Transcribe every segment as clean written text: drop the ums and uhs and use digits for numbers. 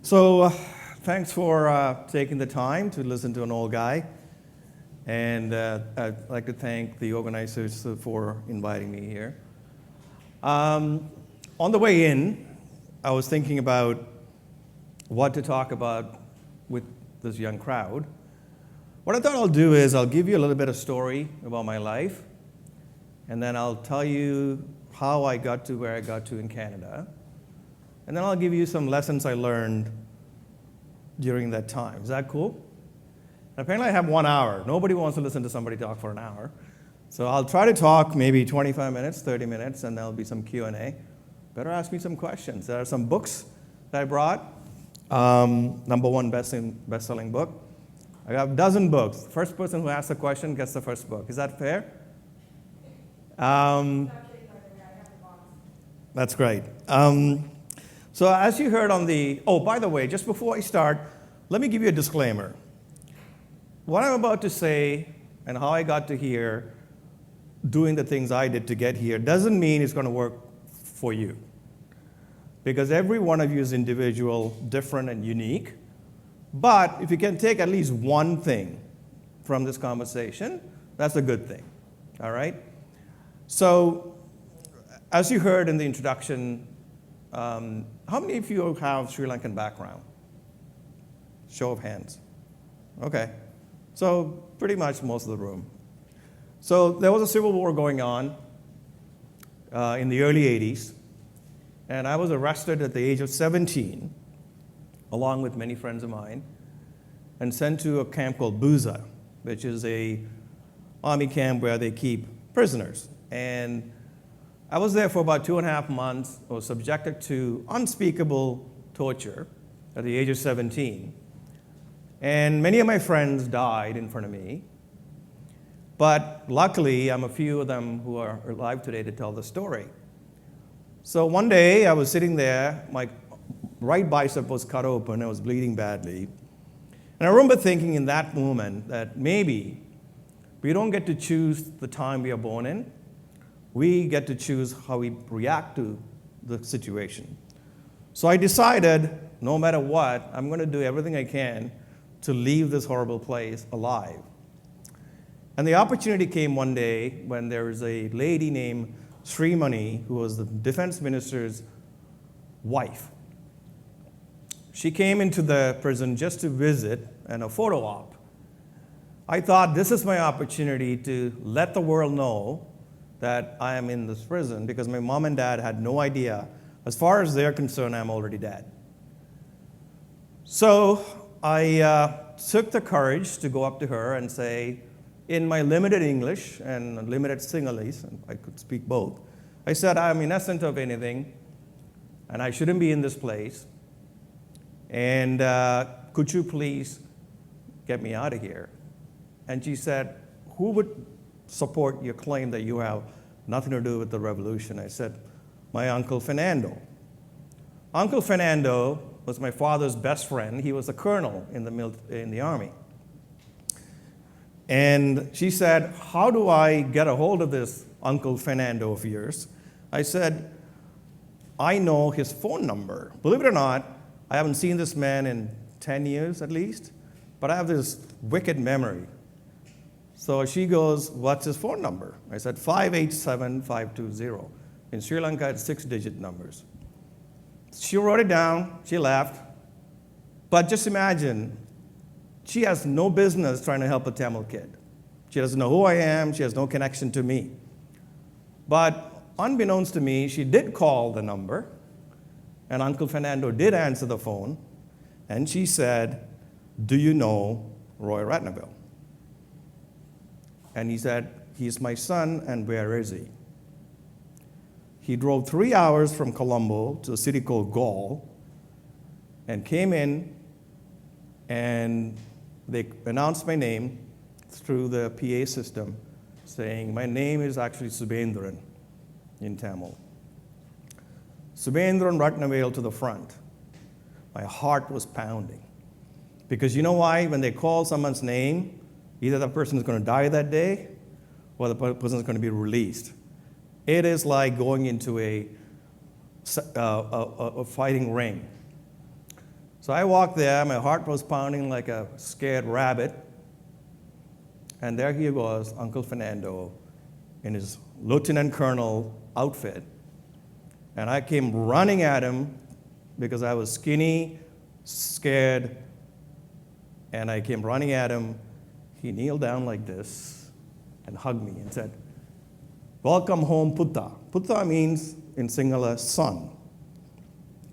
Thanks for taking the time to listen to an old guy. And I'd like to thank the organizers for inviting me here. On the way in, I was thinking about what to talk about with this young crowd. What I thought I'll do is I'll give you a little bit of story about my life, and then I'll tell you how I got to where I got to in Canada. And then I'll give you some lessons I learned during that time. Is that cool? Apparently I have 1 hour. Nobody wants to listen to somebody talk for an hour. So I'll try to talk maybe 25 minutes, 30 minutes, and there'll be some Q&A. Better ask me some questions. There are some books that I brought. Number one best-selling book. I got a dozen books. The first person who asks a question gets the first book. Is that fair? That's great. So as you heard on the, by the way, just before I start, let me give you a disclaimer. What I'm about to say and how I got to here, doing the things I did to get here, doesn't mean it's going to work for you. Because every one of you is individual, different, and unique. But if you can take at least one thing from this conversation, that's a good thing. All right? So, as you heard in the introduction, how many of you have Sri Lankan background? Show of hands. Okay. So pretty much most of the room. So there was a civil war going on in the early 80s, and I was arrested at the age of 17, along with many friends of mine, and sent to a camp called Buza, which is a army camp where they keep prisoners. And I was there for about 2.5 months. I was subjected to unspeakable torture at the age of 17. And many of my friends died in front of me. But luckily, I'm a few of them who are alive today to tell the story. So one day, I was sitting there. My right bicep was cut open. I was bleeding badly. And I remember thinking in that moment that maybe we don't get to choose the time we are born in. We get to choose how we react to the situation. So I decided, no matter what, I'm going to do everything I can to leave this horrible place alive. And the opportunity came one day when there was a lady named Srimani, who was the defense minister's wife. She came into the prison just to visit and a photo op. I thought this is my opportunity to let the world know that I am in this prison, because my mom and dad had no idea. As far as they're concerned, I'm already dead. So I took the courage to go up to her and say, in my limited English and limited Sinhalese, and I could speak both, I said, I'm innocent of anything, and I shouldn't be in this place, and could you please get me out of here? And she said, who would support your claim that you have nothing to do with the revolution? I said, my Uncle Fernando. Uncle Fernando was my father's best friend. He was a colonel in the army. And she said, how do I get a hold of this Uncle Fernando of yours? I said, I know his phone number. Believe it or not, I haven't seen this man in 10 years at least, but I have this wicked memory. So she goes, what's his phone number? I said, 587520. In Sri Lanka, it's 6-digit numbers. She wrote it down, she laughed. But just imagine, she has no business trying to help a Tamil kid. She doesn't know who I am, she has no connection to me. But unbeknownst to me, she did call the number, and Uncle Fernando did answer the phone, and she said, do you know Roy Ratnavel? And he said, he's my son, and where is he? He drove 3 hours from Colombo to a city called Gaul and came in, and they announced my name through the PA system, saying, my name is actually Subendran in Tamil. Subendran Ratnavel to the front. My heart was pounding. Because you know why? When they call someone's name, either the person is going to die that day or the person is going to be released. It is like going into a fighting ring. So I walked there, my heart was pounding like a scared rabbit. And there he was, Uncle Fernando, in his lieutenant colonel outfit. And I came running at him because I was skinny, scared, and I came running at him. He kneeled down like this and hugged me and said, "Welcome home, Putta." Putta means, in Sinhala, son.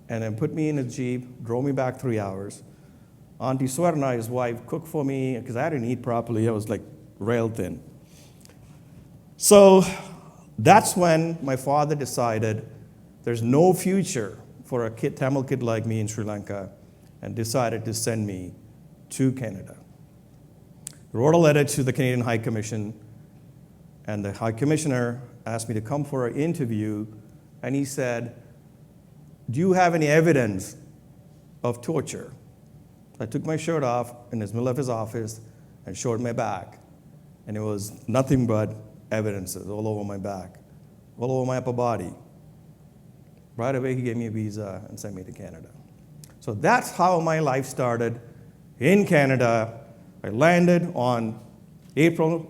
And then put me in a Jeep, drove me back 3 hours. Auntie Swarna, his wife, cooked for me because I didn't eat properly. I was like rail thin. So that's when my father decided there's no future for a Tamil kid like me in Sri Lanka, and decided to send me to Canada. He wrote a letter to the Canadian High Commission, and the High Commissioner asked me to come for an interview, and he said, "Do you have any evidence of torture?" I took my shirt off in the middle of his office and showed my back, and it was nothing but evidences all over my back, all over my upper body. Right away, he gave me a visa and sent me to Canada. So that's how my life started in Canada. I landed on April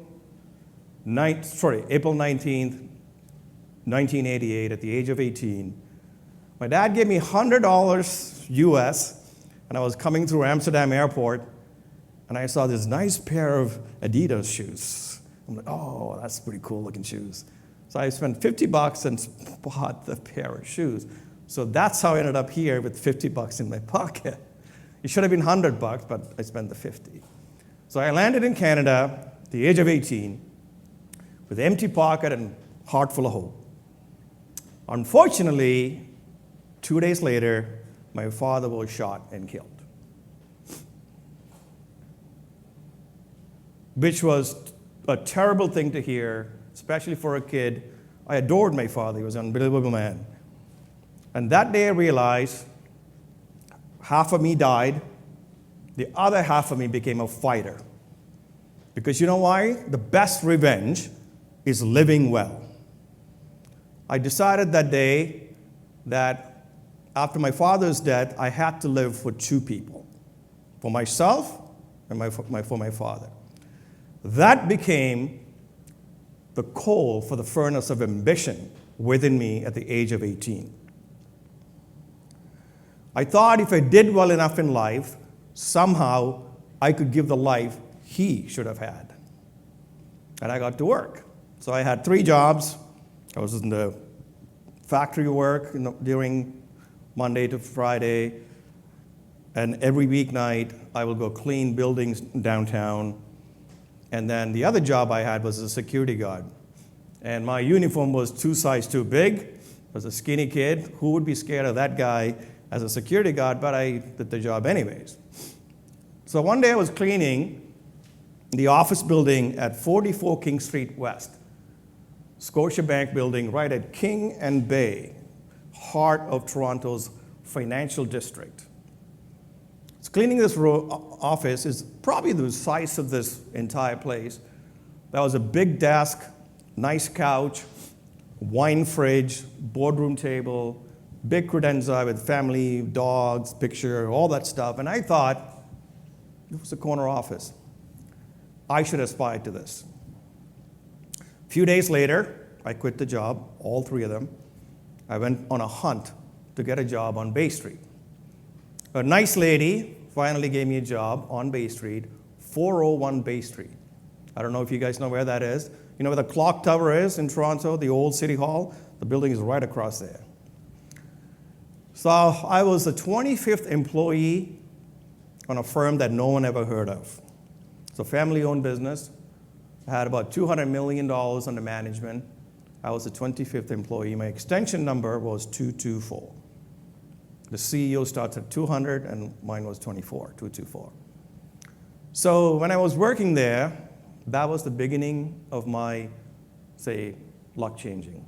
19th, 1988, at the age of 18. My dad gave me $100 US, and I was coming through Amsterdam airport, and I saw this nice pair of Adidas shoes. I'm like, oh, that's pretty cool looking shoes. So I spent $50 and bought the pair of shoes. So that's how I ended up here with $50 in my pocket. It should have been $100, but I spent the 50. So I landed in Canada at the age of 18 with an empty pocket and heart full of hope. Unfortunately, 2 days later, my father was shot and killed, which was a terrible thing to hear, especially for a kid. I adored my father. He was an unbelievable man. And that day I realized half of me died. The other half of me became a fighter. Because you know why? The best revenge is living well. I decided that day that after my father's death, I had to live for two people, for myself and for my father. That became the coal for the furnace of ambition within me at the age of 18. I thought if I did well enough in life, somehow I could give the life he should have had. And I got to work. So I had 3 jobs. I was in the factory work during Monday to Friday, and every weeknight I would go clean buildings downtown. And then the other job I had was a security guard. And my uniform was 2 sizes too big. I was a skinny kid. Who would be scared of that guy as a security guard? But I did the job anyways. So one day I was cleaning the office building at 44 King Street West, Scotiabank building right at King and Bay, heart of Toronto's financial district. So cleaning this office is probably the size of this entire place. There was a big desk, nice couch, wine fridge, boardroom table, big credenza with family, dogs, picture, all that stuff. And I thought, it was a corner office. I should aspire to this. A few days later, I quit the job, all 3 of them. I went on a hunt to get a job on Bay Street. A nice lady finally gave me a job on Bay Street, 401 Bay Street. I don't know if you guys know where that is. You know where the clock tower is in Toronto, the old City Hall? The building is right across there. So I was the 25th employee on a firm that no one ever heard of. It's a family-owned business. I had about $200 million under management. I was the 25th employee. My extension number was 224. The CEO starts at 200, and mine was 224. So when I was working there, that was the beginning of my, say, luck changing.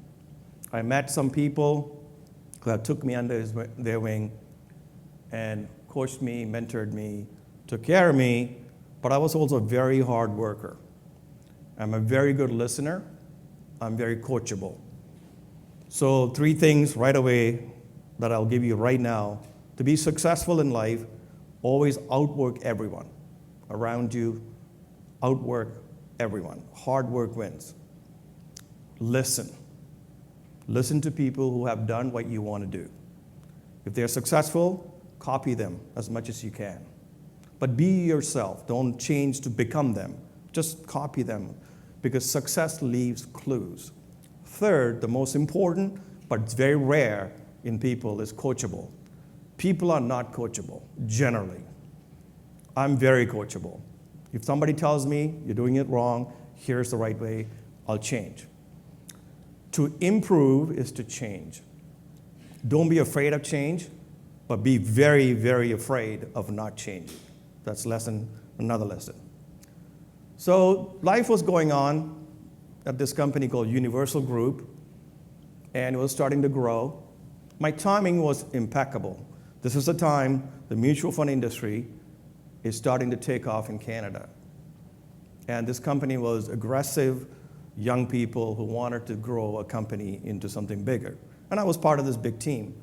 I met some people who took me under their wing and coached me, mentored me, took care of me, but I was also a very hard worker. I'm a very good listener. I'm very coachable. So 3 things right away that I'll give you right now. To be successful in life, Always outwork everyone around you, outwork everyone. Hard work wins. Listen. Listen to people who have done what you want to do. If they're successful, copy them as much as you can. But be yourself. Don't change to become them. Just copy them, because success leaves clues. Third, the most important, but it's very rare in people, is coachable. People are not coachable, generally. I'm very coachable. If somebody tells me you're doing it wrong, here's the right way, I'll change. To improve is to change. Don't be afraid of change, but be very, very afraid of not changing. That's another lesson. So life was going on at this company called Universal Group, and it was starting to grow. My timing was impeccable. This is the time the mutual fund industry is starting to take off in Canada. And this company was aggressive young people who wanted to grow a company into something bigger. And I was part of this big team.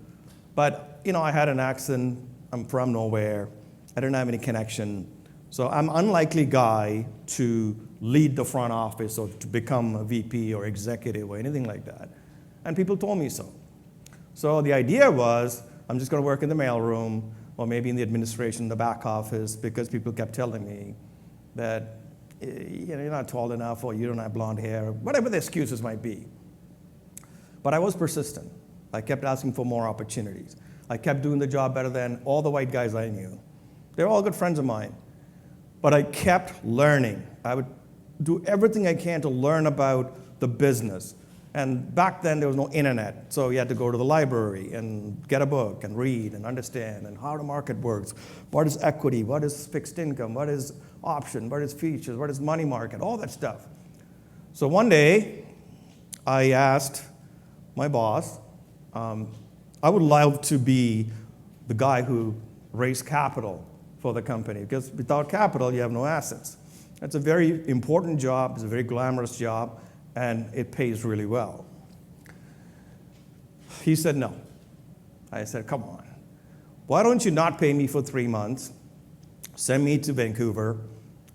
But, I had an accent. I'm from nowhere. I didn't have any connection. So I'm an unlikely guy to lead the front office or to become a VP or executive or anything like that. And people told me so. So the idea was, I'm just going to work in the mailroom or maybe in the administration, the back office, because people kept telling me that you're not tall enough or you don't have blonde hair, whatever the excuses might be. But I was persistent. I kept asking for more opportunities. I kept doing the job better than all the white guys I knew. They were all good friends of mine. But I kept learning. I would do everything I can to learn about the business. And back then, there was no internet, so you had to go to the library and get a book and read and understand and how the market works. What is equity? What is fixed income? What is option? What is features? What is money market? All that stuff. So one day, I asked my boss, I would love to be the guy who raised capital for the company, because without capital, you have no assets. It's a very important job. It's a very glamorous job. And it pays really well. He said no. I said, come on. Why don't you not pay me for 3 months, send me to Vancouver,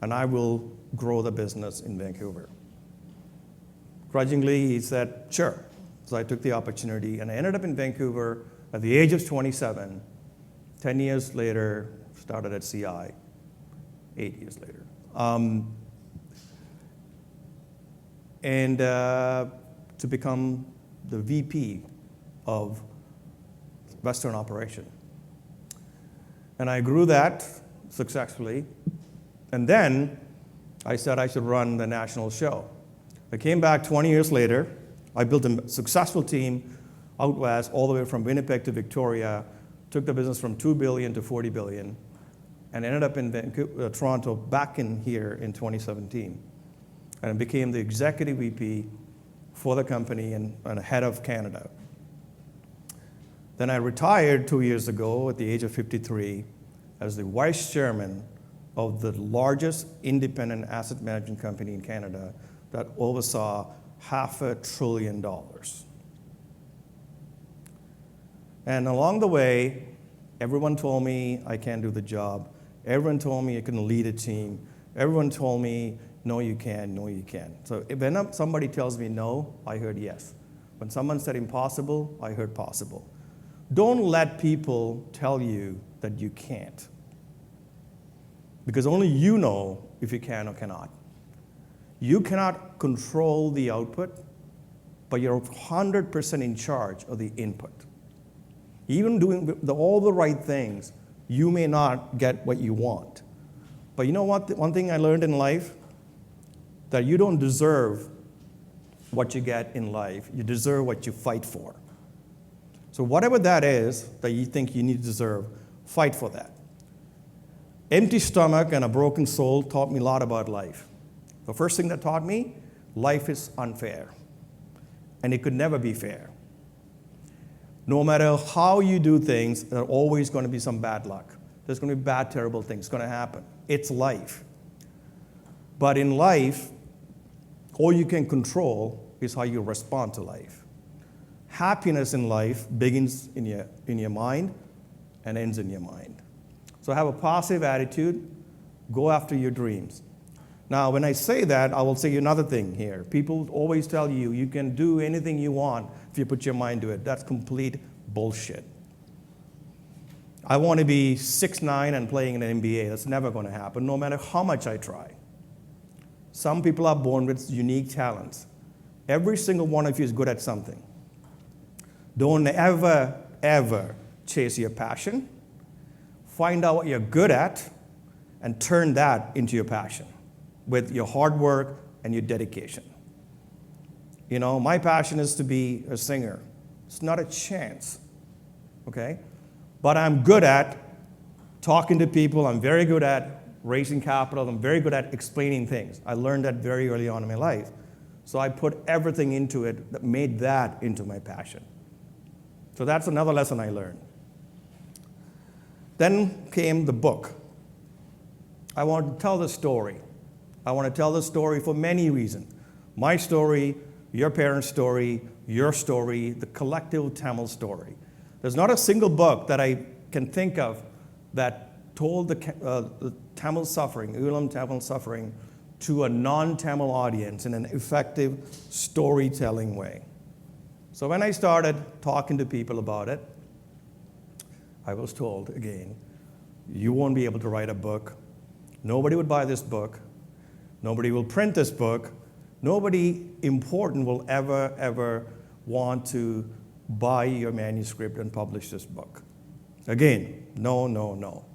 and I will grow the business in Vancouver. Grudgingly, he said, sure. So I took the opportunity, and I ended up in Vancouver at the age of 27. 10 years later, started at CI, 8 years later. And to become the VP of Western Operation. And I grew that successfully. And then I said I should run the national show. I came back 20 years later. I built a successful team out west, all the way from Winnipeg to Victoria, took the business from $2 billion to $40 billion, and ended up in Toronto, back in here in 2017. And became the executive VP for the company and head of Canada. Then I retired 2 years ago at the age of 53 as the vice chairman of the largest independent asset management company in Canada that oversaw $500 billion. And along the way, everyone told me I can't do the job. Everyone told me I couldn't lead a team. Everyone told me, no, you can, no, you can. So when somebody tells me no, I heard yes. When someone said impossible, I heard possible. Don't let people tell you that you can't. Because only you know if you can or cannot. You cannot control the output, but you're 100% in charge of the input. Even doing all the right things, you may not get what you want. But you know what? One thing I learned in life, that you don't deserve what you get in life. You deserve what you fight for. So whatever that is that you think you need to deserve, fight for that. Empty stomach and a broken soul taught me a lot about life. The first thing that taught me, life is unfair. And it could never be fair. No matter how you do things, there's always going to be some bad luck. There's going to be bad, terrible things going to happen. It's life. But in life, all you can control is how you respond to life. Happiness in life begins in your mind and ends in your mind. So So have a positive attitude. Go after your dreams. Now, when I say that, I will say another thing here. People always tell you you can do anything you want if you put your mind to it. That's complete bullshit. I want to be 6'9" and playing in the NBA. That's never going to happen, no matter how much I try. Some people are born with unique talents. Every single one of you is good at something. Don't ever, ever chase your passion. Find out what you're good at and turn that into your passion with your hard work and your dedication. You know, my passion is to be a singer. It's not a chance, okay? But I'm good at talking to people. I'm very good at raising capital. I'm very good at explaining things. I learned that very early on in my life. So I put everything into it that made that into my passion. So that's another lesson I learned. Then came the book. I want to tell the story. I want to tell the story for many reasons. My story, your parents' story, your story, the collective Tamil story. There's not a single book that I can think of that told the Tamil suffering, Ulam Tamil suffering, to a non-Tamil audience in an effective storytelling way. So when I started talking to people about it, I was told again, you won't be able to write a book. Nobody would buy this book. Nobody will print this book. Nobody important will ever want to buy your manuscript and publish this book. Again, no.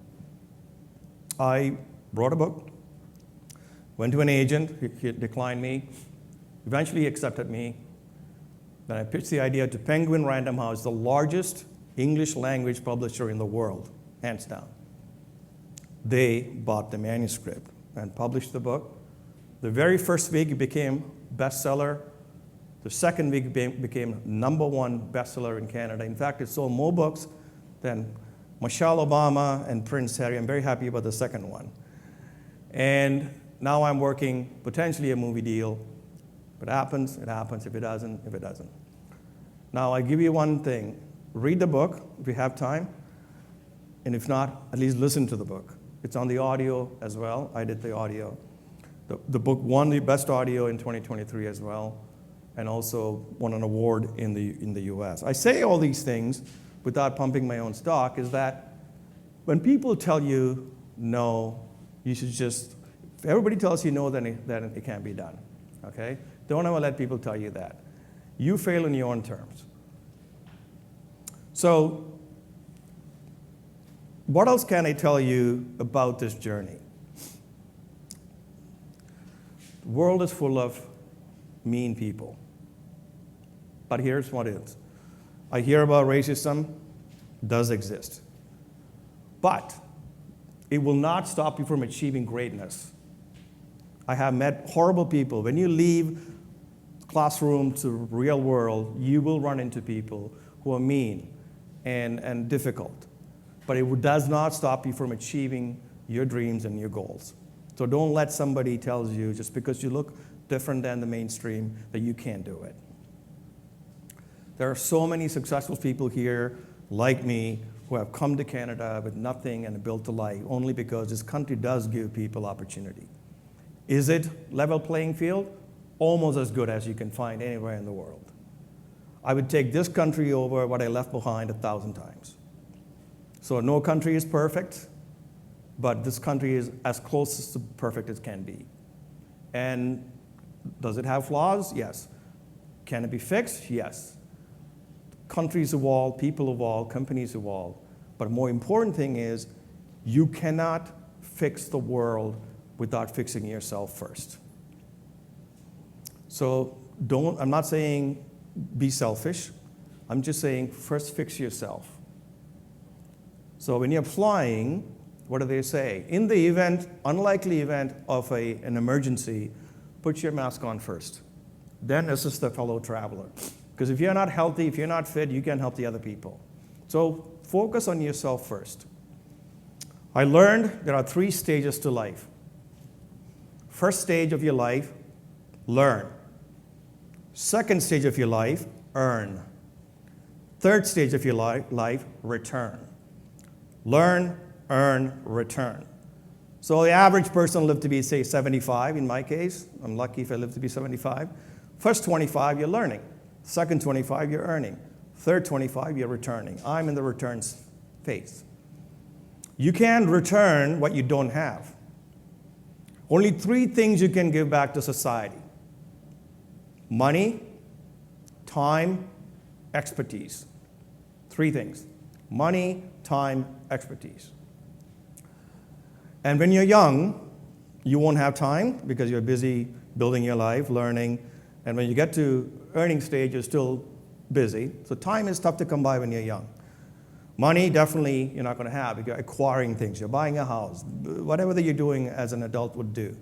I wrote a book, went to an agent, he declined me, eventually he accepted me. Then I pitched the idea to Penguin Random House, the largest English language publisher in the world, hands down. They bought the manuscript and published the book. The very first week it became bestseller. The second week became #1 bestseller in Canada. In fact, it sold more books than Michelle Obama and Prince Harry. I'm very happy about the second one. And now I'm working potentially a movie deal. If it happens, it happens. If it doesn't, it doesn't. Now I give you one thing. Read the book if you have time. And if not, at least listen to the book. It's on the audio as well. I did the audio. The book won the best audio in 2023 as well, and also won an award in the US. I say all these things without pumping my own stock, is that when people tell you no, you should just, if everybody tells you no, then it can't be done, okay? Don't ever let people tell you that. You fail on your own terms. So, what else can I tell you about this journey? The world is full of mean people. But here's what is. I hear about racism, does exist. But it will not stop you from achieving greatness. I have met horrible people. When you leave classroom to real world, you will run into people who are mean and difficult. But it does not stop you from achieving your dreams and your goals. So don't let somebody tell you, just because you look different than the mainstream, that you can't do it. There are so many successful people here, like me, who have come to Canada with nothing and built a life, only because this country does give people opportunity. Is it level playing field? Almost as good as you can find anywhere in the world. I would take this country over what I left behind 1,000 times. So no country is perfect, but this country is as close to perfect as can be. And does it have flaws? Yes. Can it be fixed? Yes. Countries evolve, people evolve, companies evolve. But a more important thing is, you cannot fix the world without fixing yourself first. So I'm not saying be selfish. I'm just saying first fix yourself. So when you're flying, what do they say? In the event, unlikely event of an emergency, put your mask on first. Then assist the fellow traveler. Because if you're not healthy, if you're not fit, you can't help the other people. So focus on yourself first. I learned there are 3 stages to life. First stage of your life, learn. Second stage of your life, earn. Third stage of your life, return. Learn, earn, return. So the average person lived to be, say, 75 in my case. I'm lucky if I live to be 75. First 25, you're learning. Second 25, you're earning. Third 25, you're returning. I'm in the returns phase. You can't return what you don't have. Only 3 things you can give back to society: money, time, expertise. 3 things: money, time, expertise. And when you're young, you won't have time because you're busy building your life, learning. And when you get to earning stage, you're still busy. So time is tough to come by when you're young. Money, definitely, you're not going to have. You're acquiring things. You're buying a house. Whatever that you're doing as an adult would do.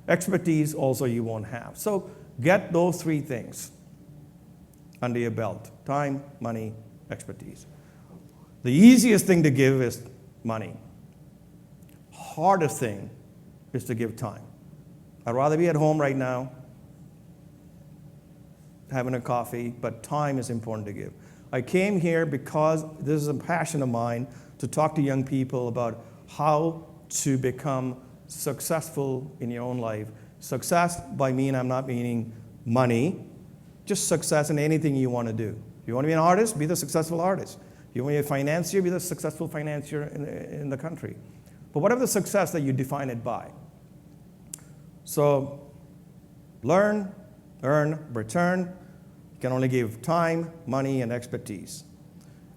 Expertise, also, you won't have. So get those 3 things under your belt: time, money, expertise. The easiest thing to give is money. Hardest thing is to give time. I'd rather be at home right now having a coffee, but time is important to give. I came here because this is a passion of mine to talk to young people about how to become successful in your own life. Success by me, I'm not meaning money, just success in anything you want to do. If you want to be an artist, be the successful artist. If you want to be a financier, be the successful financier in the country. But whatever the success that you define it by. So learn, earn, return. You can only give time, money, and expertise.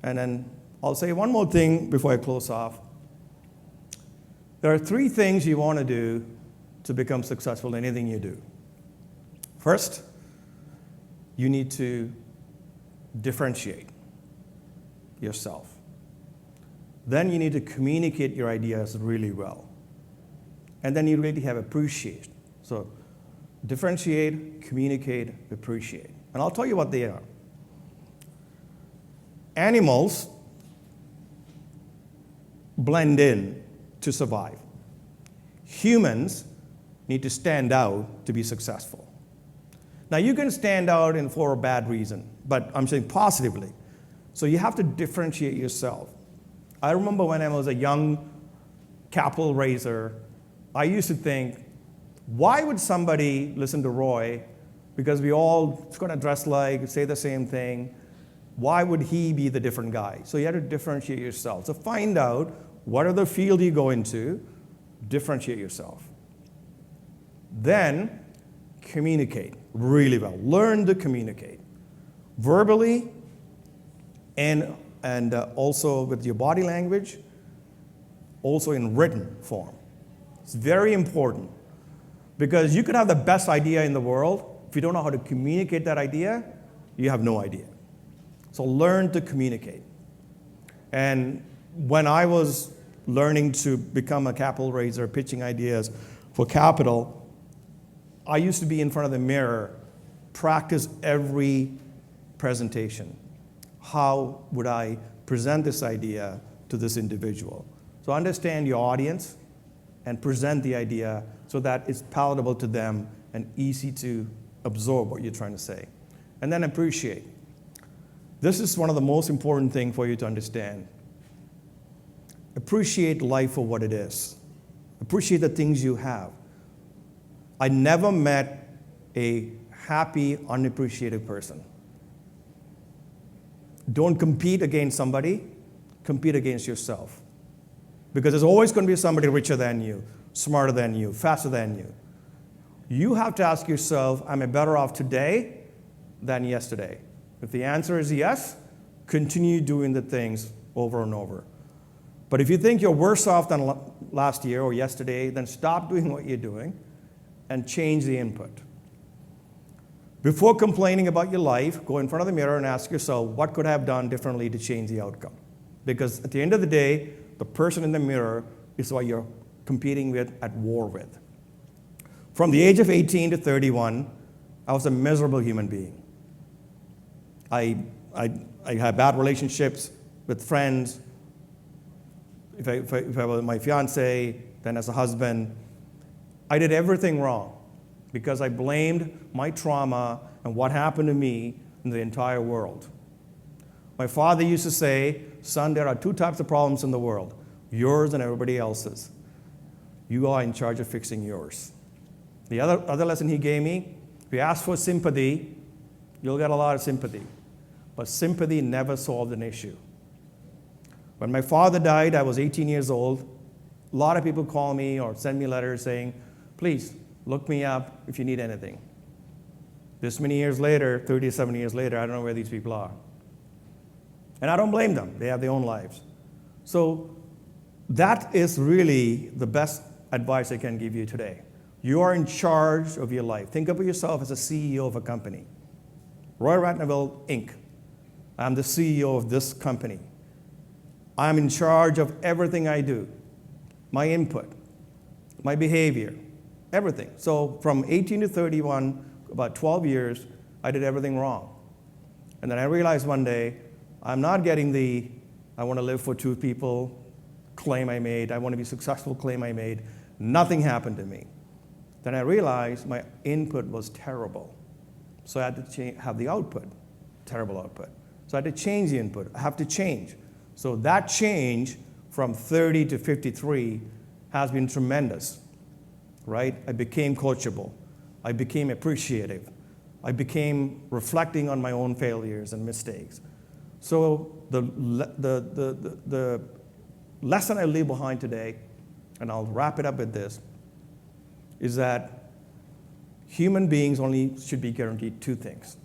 And then I'll say one more thing before I close off. There are 3 things you want to do to become successful in anything you do. First, you need to differentiate yourself. Then you need to communicate your ideas really well. And then you really have appreciation. So differentiate, communicate, appreciate. And I'll tell you what they are. Animals blend in to survive. Humans need to stand out to be successful. Now, you can stand out for a bad reason, but I'm saying positively. So you have to differentiate yourself. I remember when I was a young capital raiser, I used to think, why would somebody listen to Roy? Because we all going to dress like, say the same thing. Why would he be the different guy? So you have to differentiate yourself. So find out what are the field you go into, differentiate yourself. Then communicate really well. Learn to communicate verbally and also with your body language, also in written form. It's very important because you could have the best idea in the world. If you don't know how to communicate that idea, you have no idea. So learn to communicate. And when I was learning to become a capital raiser, pitching ideas for capital, I used to be in front of the mirror, practice every presentation. How would I present this idea to this individual? So understand your audience and present the idea so that it's palatable to them and easy to absorb what you're trying to say. And then appreciate. This is one of the most important things for you to understand. Appreciate life for what it is. Appreciate the things you have. I never met a happy, unappreciated person. Don't compete against somebody, compete against yourself. Because there's always going to be somebody richer than you, smarter than you, faster than you. You have to ask yourself, am I better off today than yesterday? If the answer is yes, continue doing the things over and over. But if you think you're worse off than last year or yesterday, then stop doing what you're doing and change the input. Before complaining about your life, go in front of the mirror and ask yourself, what could I have done differently to change the outcome? Because at the end of the day, the person in the mirror is what you're competing with, at war with. From the age of 18 to 31, I was a miserable human being. I had bad relationships with friends. If I was my fiance, then as a husband, I did everything wrong because I blamed my trauma and what happened to me in the entire world. My father used to say, son, there are 2 types of problems in the world. yours and everybody else's. You are in charge of fixing yours. The other lesson he gave me, if you ask for sympathy, you'll get a lot of sympathy. But sympathy never solved an issue. When my father died, I was 18 years old. A lot of people call me or send me letters saying, please, look me up if you need anything. This many years later, 37 years later, I don't know where these people are. And I don't blame them. They have their own lives. So that is really the best advice I can give you today. You are in charge of your life. Think of yourself as a CEO of a company. Roy Ratnavel, Inc. I'm the CEO of this company. I'm in charge of everything I do. My input, my behavior, everything. So from 18 to 31, about 12 years, I did everything wrong. And then I realized one day, I'm not getting the I want to live for two people claim I made, I want to be successful claim I made. Nothing happened to me. Then I realized my input was terrible. So I had to have the output, terrible output. So I had to change the input. I have to change. So that change from 30 to 53 has been tremendous, right? I became coachable. I became appreciative. I became reflecting on my own failures and mistakes. So the lesson I leave behind today, and I'll wrap it up with this, is that human beings only should be guaranteed two things,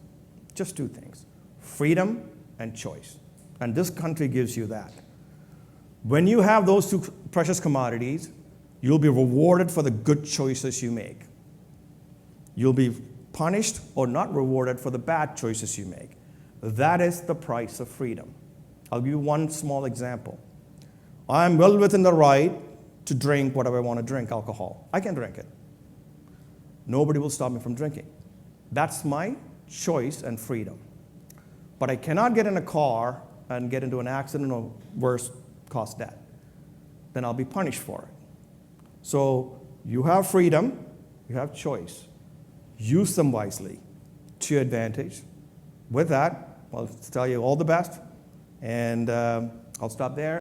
just two things, freedom and choice. And this country gives you that. When you have those two precious commodities, you'll be rewarded for the good choices you make. You'll be punished or not rewarded for the bad choices you make. That is the price of freedom. I'll give you one small example. I'm well within the right to drink whatever I want to drink, alcohol. I can drink it. Nobody will stop me from drinking. That's my choice and freedom. But I cannot get in a car and get into an accident or worse, cause death. Then I'll be punished for it. So you have freedom, you have choice. Use them wisely to your advantage. With that, I'll tell you all the best, and I'll stop there.